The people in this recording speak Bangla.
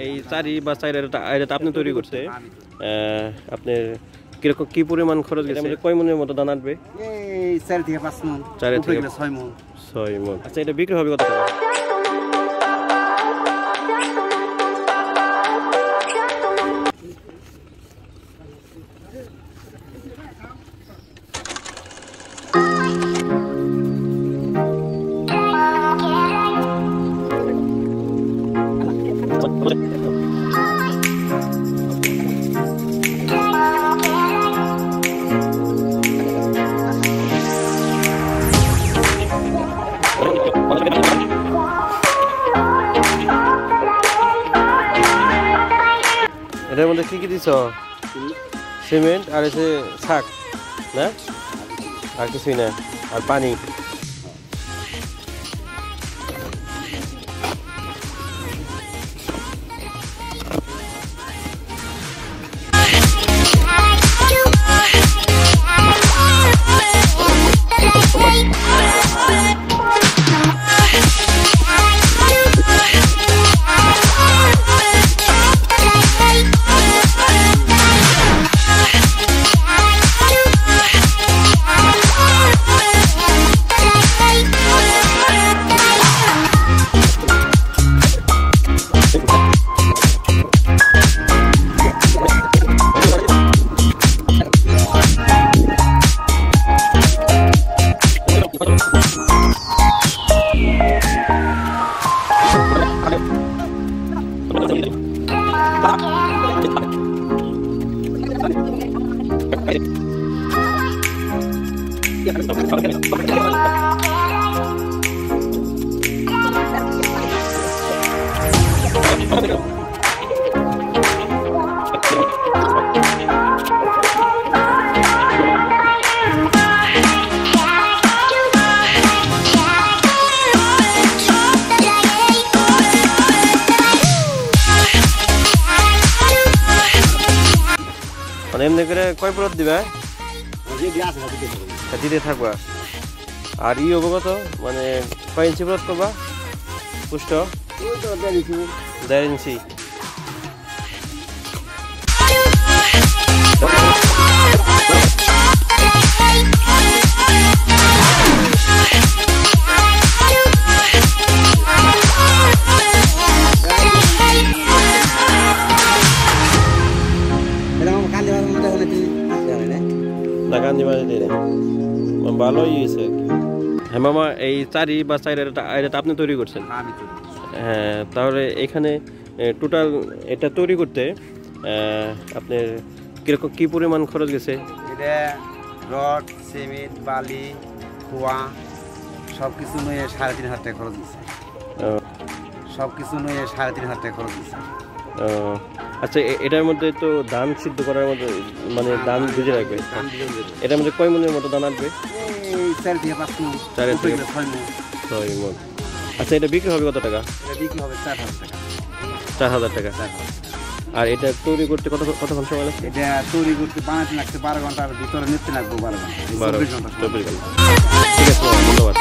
এই চারি বা চাইটা আপনি তৈরি করছে আপনার কিরকম কি পরিমাণ খরচ গেছে কয় মনের মতো দানা আসবে? এই 4 থেকে 5 মণ, 4 থেকে 6 মণ। 6 মণ। আচ্ছা এটা বিক্রি হবে কত টাকা? এটার মধ্যে কি কি দিছ? সিমেন্ট আর এসে শাক না, আর কিছুই না, আর পানি। এমনি করে কয় প্লট দিবা? দিতে থাকবা। আর ই হবো কত, মানে কয় ইঞ্চি প্লট করবা? পুষ্ট 1.5 ইঞ্চি। ভালোই হয়েছে। হ্যাঁ মামা, এই চারি বা চাইটা আপনি তৈরি করছেন? হ্যাঁ, তাহলে এখানে টোটাল এটা তৈরি করতে আপনার কিরকম কি পরিমাণ খরচ গেছে? এটা রড, সিমেন্ট, বালি, খোয়া সব কিছু নিয়ে 3,500 টাকা খরচ গেছে। সব কিছু নিয়ে 3,500 টাকা খরচ গেছে। আচ্ছা, এটার মধ্যে তো ধান সিদ্ধ করার মধ্যে মানে ধান ভিজে রাখবে, এটার মধ্যে কয় মনের মতো ধান আসবে? 4 থেকে 5 মণ, 4 থেকে 6 মণ। আচ্ছা এটা বিক্রি হবে কত টাকা? এটা বিক্রি হবে 4,000 টাকা। 4,000 টাকা। আর এটা তৈরি করতে কতক্ষণ সময় লাগছে? এটা তৈরি করতে বানাতে লাগছে 12 ঘন্টা, আর ভিতরে নিতে লাগবে 12 ঘন্টা। 24 ঘন্টা। ঠিক আছে, ধন্যবাদ।